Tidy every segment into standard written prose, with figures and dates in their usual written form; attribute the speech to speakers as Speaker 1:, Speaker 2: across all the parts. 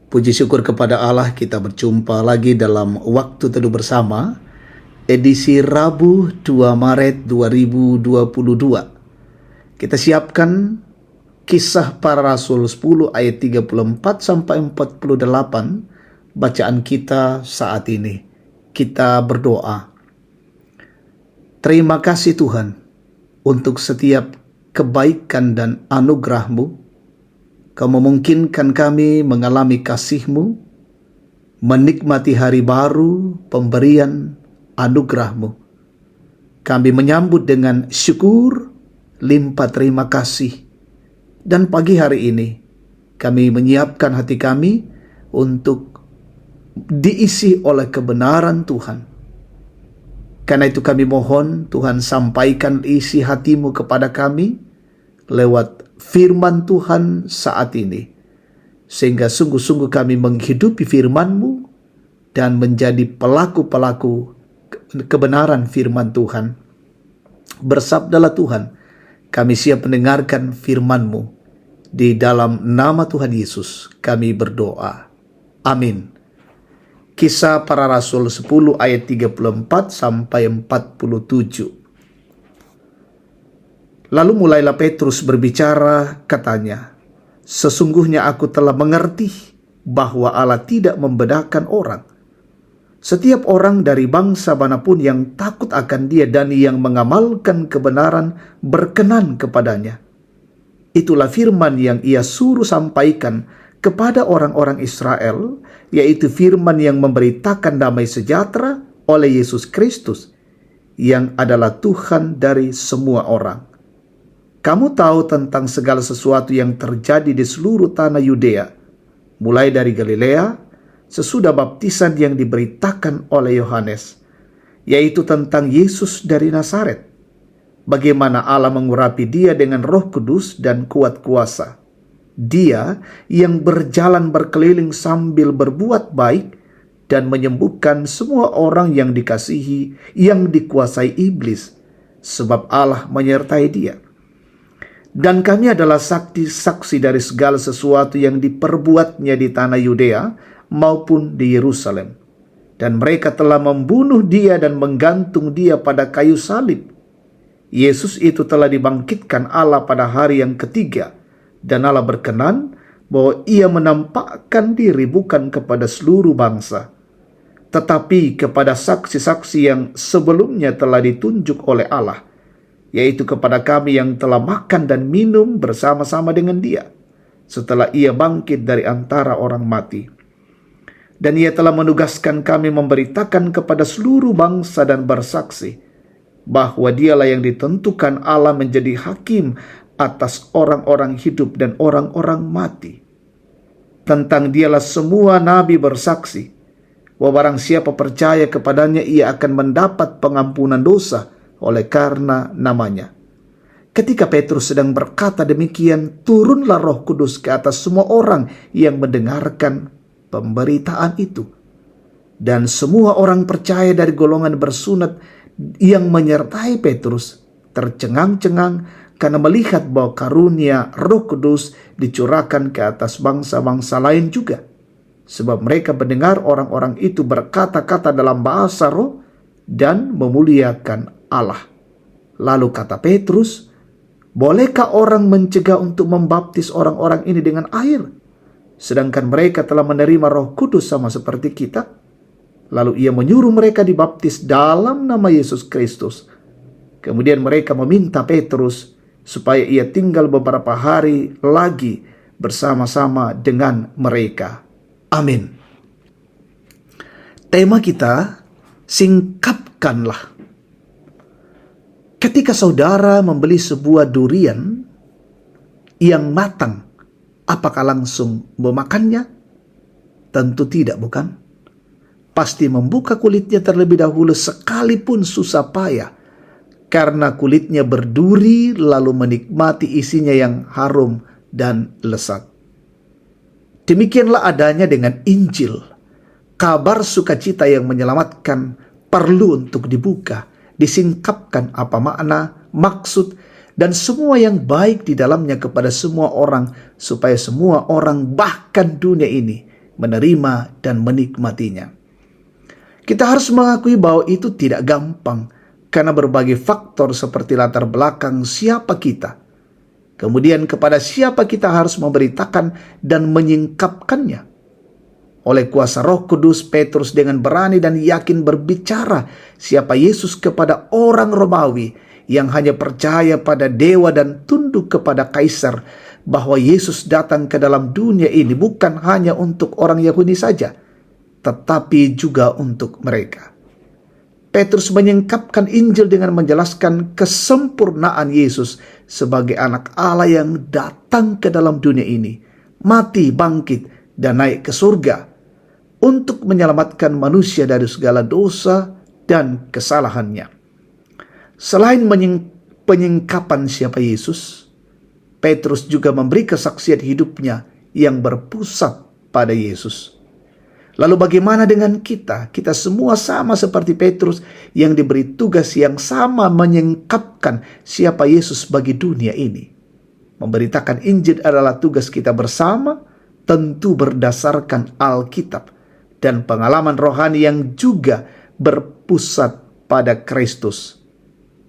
Speaker 1: Puji syukur kepada Allah, kita berjumpa lagi dalam Waktu Teduh Bersama, edisi Rabu 2 Maret 2022. Kita siapkan Kisah Para Rasul 10 ayat 34 sampai 48, bacaan kita saat ini. Kita berdoa. Terima kasih Tuhan untuk setiap kebaikan dan anugerah-Mu. Kau memungkinkan kami mengalami kasih-Mu, menikmati hari baru, pemberian anugerah-Mu. Kami menyambut dengan syukur, limpah terima kasih. Dan pagi hari ini, kami menyiapkan hati kami untuk diisi oleh kebenaran Tuhan. Karena itu kami mohon Tuhan sampaikan isi hati-Mu kepada kami lewat firman Tuhan saat ini, sehingga sungguh-sungguh kami menghidupi firman-Mu dan menjadi pelaku-pelaku kebenaran firman Tuhan. Bersabdalah Tuhan, kami siap mendengarkan firman-Mu. Di dalam nama Tuhan Yesus kami berdoa. Amin. Kisah Para Rasul 10 ayat 34 sampai 47. Lalu mulailah Petrus berbicara, katanya, "Sesungguhnya aku telah mengerti bahwa Allah tidak membedakan orang. Setiap orang dari bangsa manapun yang takut akan Dia dan yang mengamalkan kebenaran berkenan kepadanya. Itulah firman yang Ia suruh sampaikan kepada orang-orang Israel, yaitu firman yang memberitakan damai sejahtera oleh Yesus Kristus, yang adalah Tuhan dari semua orang. Kamu tahu tentang segala sesuatu yang terjadi di seluruh tanah Yudea, mulai dari Galilea, sesudah baptisan yang diberitakan oleh Yohanes, yaitu tentang Yesus dari Nazaret, bagaimana Allah mengurapi Dia dengan Roh Kudus dan kuat kuasa. Dia yang berjalan berkeliling sambil berbuat baik dan menyembuhkan semua orang yang dikasihi, yang dikuasai iblis, sebab Allah menyertai Dia. Dan kami adalah saksi-saksi dari segala sesuatu yang diperbuatnya di tanah Yudea maupun di Yerusalem. Dan mereka telah membunuh Dia dan menggantung Dia pada kayu salib. Yesus itu telah dibangkitkan Allah pada hari yang ketiga, dan Allah berkenan bahwa Ia menampakkan diri bukan kepada seluruh bangsa, tetapi kepada saksi-saksi yang sebelumnya telah ditunjuk oleh Allah, yaitu kepada kami yang telah makan dan minum bersama-sama dengan Dia setelah Ia bangkit dari antara orang mati. Dan Ia telah menugaskan kami memberitakan kepada seluruh bangsa dan bersaksi bahwa Dialah yang ditentukan Allah menjadi hakim atas orang-orang hidup dan orang-orang mati. Tentang Dialah semua nabi bersaksi bahwa barang siapa percaya kepadanya, ia akan mendapat pengampunan dosa oleh karena namanya." Ketika Petrus sedang berkata demikian, turunlah Roh Kudus ke atas semua orang yang mendengarkan pemberitaan itu. Dan semua orang percaya dari golongan bersunat yang menyertai Petrus tercengang-cengang karena melihat bahwa karunia Roh Kudus dicurahkan ke atas bangsa-bangsa lain juga. Sebab mereka mendengar orang-orang itu berkata-kata dalam bahasa roh dan memuliakan Allah. Lalu kata Petrus, "Bolehkah orang mencegah untuk membaptis orang-orang ini dengan air, sedangkan mereka telah menerima Roh Kudus sama seperti kita?" Lalu ia menyuruh mereka dibaptis dalam nama Yesus Kristus. Kemudian mereka meminta Petrus supaya ia tinggal beberapa hari lagi bersama-sama dengan mereka. Amin. Tema kita, singkapkanlah. Ketika saudara membeli sebuah durian yang matang, apakah langsung memakannya? Tentu tidak, bukan? Pasti membuka kulitnya terlebih dahulu sekalipun susah payah, karena kulitnya berduri, lalu menikmati isinya yang harum dan lezat. Demikianlah adanya dengan Injil. Kabar sukacita yang menyelamatkan perlu untuk dibuka, disingkapkan apa makna, maksud, dan semua yang baik di dalamnya kepada semua orang, supaya semua orang bahkan dunia ini menerima dan menikmatinya. Kita harus mengakui bahwa itu tidak gampang karena berbagai faktor seperti latar belakang siapa kita. Kemudian kepada siapa kita harus memberitakan dan menyingkapkannya. Oleh kuasa Roh Kudus, Petrus dengan berani dan yakin berbicara siapa Yesus kepada orang Romawi yang hanya percaya pada dewa dan tunduk kepada kaisar, bahwa Yesus datang ke dalam dunia ini bukan hanya untuk orang Yahudi saja, tetapi juga untuk mereka. Petrus menyingkapkan Injil dengan menjelaskan kesempurnaan Yesus sebagai anak Allah yang datang ke dalam dunia ini, mati, bangkit, dan naik ke surga untuk menyelamatkan manusia dari segala dosa dan kesalahannya. Selain penyingkapan siapa Yesus, Petrus juga memberi kesaksian hidupnya yang berpusat pada Yesus. Lalu bagaimana dengan kita? Kita semua sama seperti Petrus yang diberi tugas yang sama menyingkapkan siapa Yesus bagi dunia ini. Memberitakan Injil adalah tugas kita bersama, tentu berdasarkan Alkitab dan pengalaman rohani yang juga berpusat pada Kristus.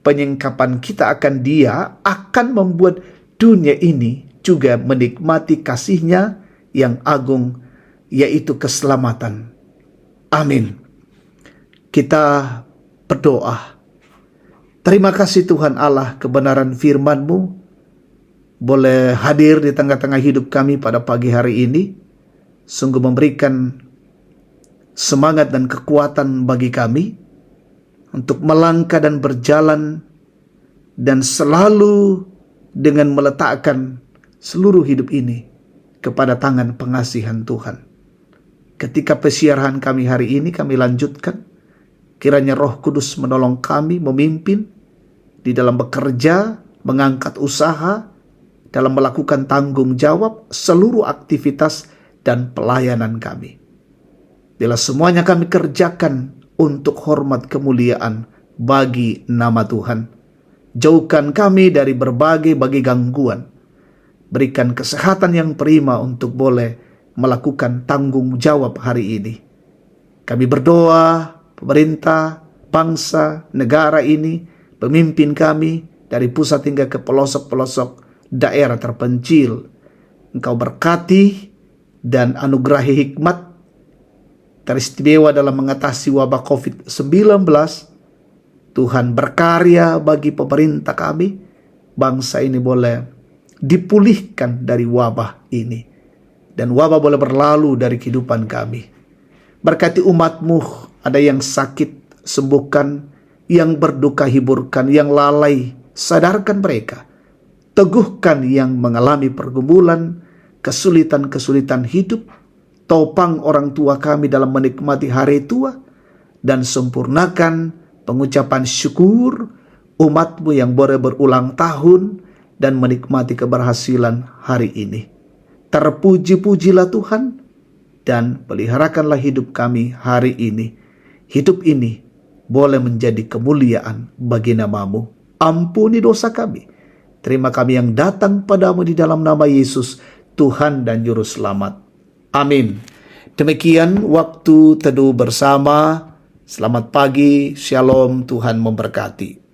Speaker 1: Penyingkapan kita akan Dia akan membuat dunia ini juga menikmati kasih-Nya yang agung, yaitu keselamatan. Amin. Kita berdoa. Terima kasih Tuhan Allah, kebenaran firman-Mu boleh hadir di tengah-tengah hidup kami pada pagi hari ini. Sungguh memberikan semangat dan kekuatan bagi kami untuk melangkah dan berjalan, dan selalu dengan meletakkan seluruh hidup ini kepada tangan pengasihan Tuhan. Ketika pesiaran kami hari ini kami lanjutkan, kiranya Roh Kudus menolong kami, memimpin di dalam bekerja, mengangkat usaha, dalam melakukan tanggung jawab seluruh aktivitas dan pelayanan kami. Bila semuanya kami kerjakan untuk hormat kemuliaan bagi nama Tuhan. Jauhkan kami dari berbagai gangguan. Berikan kesehatan yang prima untuk boleh melakukan tanggung jawab hari ini. Kami berdoa, pemerintah, bangsa, negara ini, pemimpin kami dari pusat hingga ke pelosok-pelosok daerah terpencil. Engkau berkati dan anugerahi hikmat teristimewa dalam mengatasi wabah COVID-19. Tuhan berkarya bagi pemerintah kami, bangsa ini boleh dipulihkan dari wabah ini, dan wabah boleh berlalu dari kehidupan kami. Berkati umat-Mu, ada yang sakit, sembuhkan, yang berduka hiburkan, yang lalai sadarkan mereka, teguhkan yang mengalami pergumulan, kesulitan-kesulitan hidup, topang orang tua kami dalam menikmati hari tua, dan sempurnakan pengucapan syukur umat-Mu yang boleh berulang tahun dan menikmati keberhasilan hari ini. Terpuji-pujilah Tuhan, dan peliharakanlah hidup kami hari ini. Hidup ini boleh menjadi kemuliaan bagi nama-Mu. Ampuni dosa kami. Terima kami yang datang padamu di dalam nama Yesus, Tuhan dan Juru Selamat. Amin. Demikian waktu teduh bersama. Selamat pagi, shalom, Tuhan memberkati.